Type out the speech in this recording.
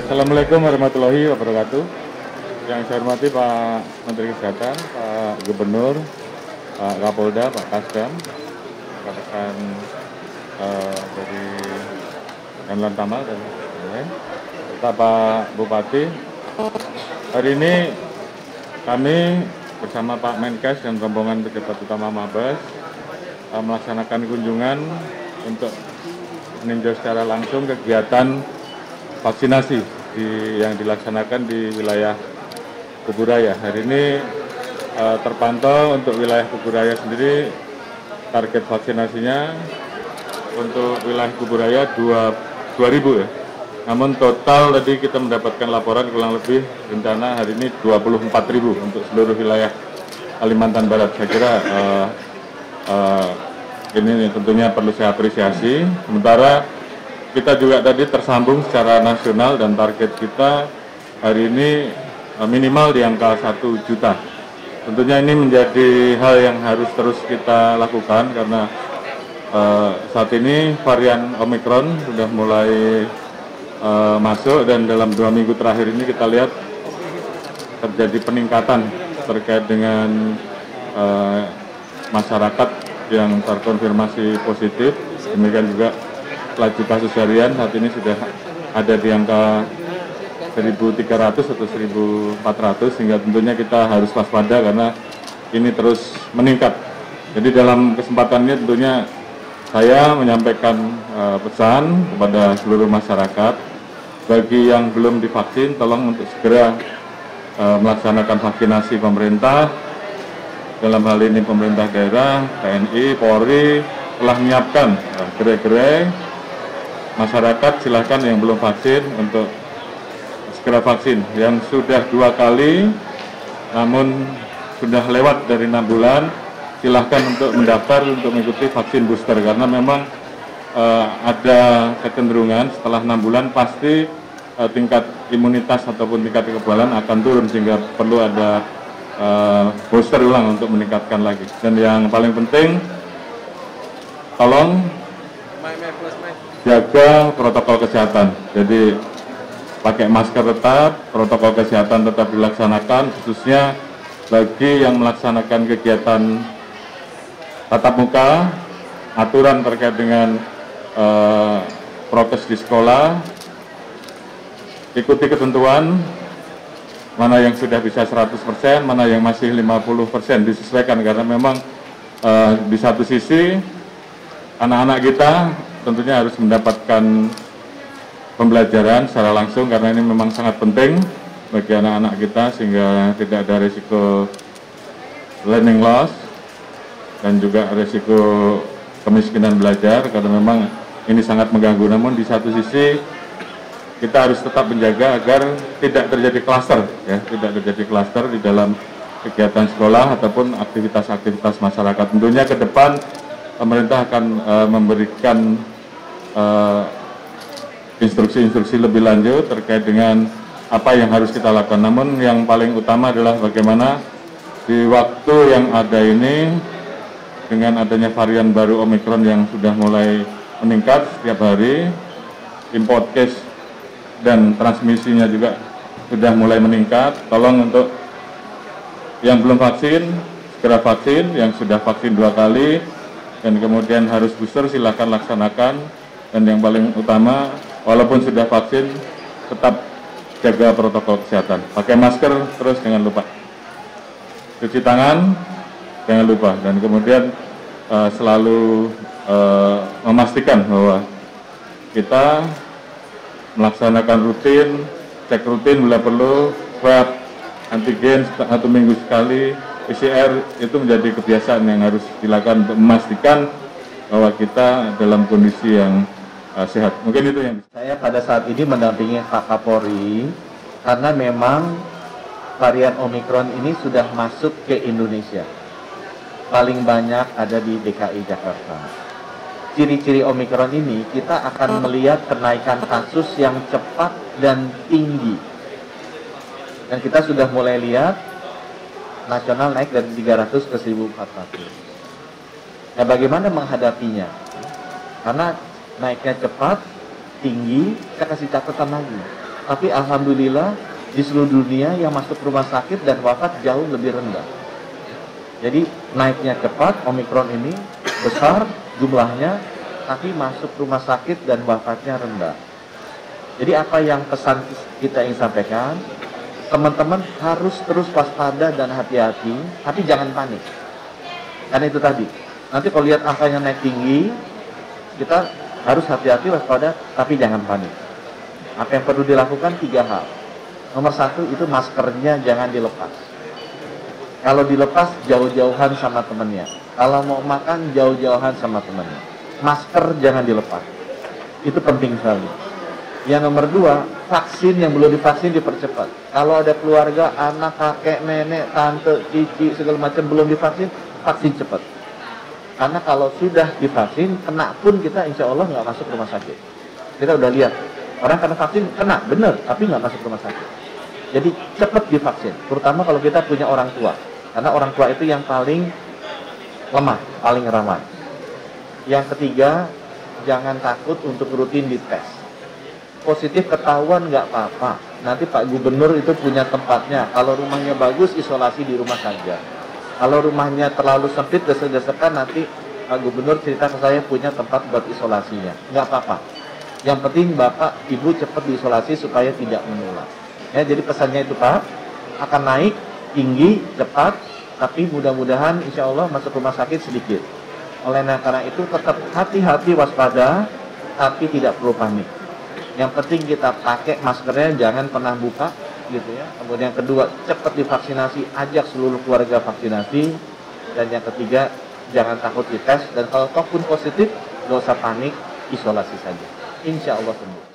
Assalamualaikum warahmatullahi wabarakatuh. Yang saya hormati Pak Menteri Kesehatan, Pak Gubernur, Pak Kapolda, Pak Kasdam, rekan dari Danlan Tamal dan lain-lain, serta Pak Bupati. Hari ini kami bersama Pak Menkes dan rombongan pejabat utama Mabes melaksanakan kunjungan untuk meninjau secara langsung kegiatan vaksinasi yang dilaksanakan di wilayah Kuburaya. Hari ini terpantau untuk wilayah Kuburaya sendiri target vaksinasinya untuk wilayah Kuburaya 2.000 ya. Namun total tadi kita mendapatkan laporan kurang lebih rencana hari ini 24.000 untuk seluruh wilayah Kalimantan Barat. Saya kira ini tentunya perlu saya apresiasi. Sementara kita juga tadi tersambung secara nasional dan target kita hari ini minimal di angka 1 juta. Tentunya ini menjadi hal yang harus terus kita lakukan karena saat ini varian Omicron sudah mulai masuk dan dalam 2 minggu terakhir ini kita lihat terjadi peningkatan terkait dengan masyarakat yang terkonfirmasi positif. Demikian juga laju kasus harian saat ini sudah ada di angka 1.300 atau 1.400, sehingga tentunya kita harus waspada karena ini terus meningkat. Jadi dalam kesempatan ini tentunya saya menyampaikan pesan kepada seluruh masyarakat, bagi yang belum divaksin tolong untuk segera melaksanakan vaksinasi pemerintah. Dalam hal ini pemerintah daerah, TNI, Polri telah menyiapkan gerai-gerai. Masyarakat silahkan yang belum vaksin untuk segera vaksin. Yang sudah 2 kali namun sudah lewat dari 6 bulan, silahkan untuk mendaftar untuk mengikuti vaksin booster karena memang ada kecenderungan setelah 6 bulan pasti tingkat imunitas ataupun tingkat kekebalan akan turun, sehingga perlu ada booster ulang untuk meningkatkan lagi. Dan yang paling penting, tolong jaga protokol kesehatan. Jadi pakai masker tetap, protokol kesehatan tetap dilaksanakan, khususnya bagi yang melaksanakan kegiatan tatap muka, aturan terkait dengan prokes di sekolah, ikuti ketentuan, mana yang sudah bisa 100%, mana yang masih 50%, disesuaikan karena memang di satu sisi anak-anak kita tentunya harus mendapatkan pembelajaran secara langsung karena ini memang sangat penting bagi anak-anak kita sehingga tidak ada risiko learning loss dan juga risiko kemiskinan belajar karena memang ini sangat mengganggu. Namun di satu sisi kita harus tetap menjaga agar tidak terjadi klaster, ya, tidak terjadi klaster di dalam kegiatan sekolah ataupun aktivitas-aktivitas masyarakat. Tentunya ke depan pemerintah akan memberikan instruksi-instruksi lebih lanjut terkait dengan apa yang harus kita lakukan. Namun yang paling utama adalah bagaimana Di waktu yang ada ini, dengan adanya varian baru Omicron yang sudah mulai meningkat setiap hari, import case dan transmisinya juga sudah mulai meningkat. Tolong untuk yang belum vaksin, segera vaksin, yang sudah vaksin 2 kali, dan kemudian harus booster, silakan laksanakan. Dan yang paling utama, walaupun sudah vaksin, tetap jaga protokol kesehatan. Pakai masker terus, jangan lupa. Cuci tangan, jangan lupa. Dan kemudian selalu memastikan bahwa kita melaksanakan rutin, cek rutin bila perlu, swab, antigen 1 minggu sekali, PCR itu menjadi kebiasaan yang harus dilakukan untuk memastikan bahwa kita dalam kondisi yang sehat. Mungkin itu yang saya pada saat ini mendampingi Pak Kapolri karena memang varian Omicron ini sudah masuk ke Indonesia. Paling banyak ada di DKI Jakarta. Ciri-ciri Omicron ini kita akan melihat kenaikan kasus yang cepat dan tinggi. Dan kita sudah mulai lihat nasional naik dari 300 ke 1.400. Nah, bagaimana menghadapinya? Karena naiknya cepat, tinggi, saya kasih catatan lagi. Tapi alhamdulillah di seluruh dunia yang masuk rumah sakit dan wafat jauh lebih rendah. Jadi naiknya cepat, Omicron ini besar jumlahnya, tapi masuk rumah sakit dan wafatnya rendah. Jadi apa yang pesan kita ingin sampaikan? Teman-teman harus terus waspada dan hati-hati, tapi jangan panik. Karena itu tadi, nanti kalau lihat angkanya naik tinggi, kita harus hati-hati, waspada, tapi jangan panik. Apa yang perlu dilakukan? 3 hal. Nomor 1 itu maskernya jangan dilepas. Kalau dilepas jauh-jauhan sama temennya. Kalau mau makan jauh-jauhan sama temennya. Masker jangan dilepas. Itu penting sekali. Yang nomor 2, vaksin yang belum divaksin dipercepat. Kalau ada keluarga, anak, kakek, nenek, tante, cici, segala macam belum divaksin, vaksin cepat. Karena kalau sudah divaksin, kena pun kita insya Allah nggak masuk rumah sakit. Kita udah lihat, orang kena vaksin, kena, bener, tapi nggak masuk rumah sakit. Jadi cepat divaksin, terutama kalau kita punya orang tua. Karena orang tua itu yang paling lemah, paling rawan. Yang ketiga, jangan takut untuk rutin dites. Positif ketahuan nggak apa-apa. Nanti Pak Gubernur itu punya tempatnya. Kalau rumahnya bagus, isolasi di rumah saja. Kalau rumahnya terlalu sempit, desek-desekan, nanti Pak Gubernur cerita ke saya punya tempat buat isolasinya. Nggak apa-apa. Yang penting Bapak, Ibu cepat diisolasi supaya tidak menular. Ya, jadi pesannya itu Pak, akan naik, tinggi, cepat, tapi mudah-mudahan insya Allah masuk rumah sakit sedikit. Oleh karena itu tetap hati-hati, waspada, tapi tidak perlu panik. Yang penting kita pakai maskernya, jangan pernah buka, gitu ya. Kemudian yang kedua, cepat divaksinasi, ajak seluruh keluarga vaksinasi. Dan yang ketiga, jangan takut dites. Dan kalau toh pun positif, gak usah panik, isolasi saja. Insya Allah sembuh.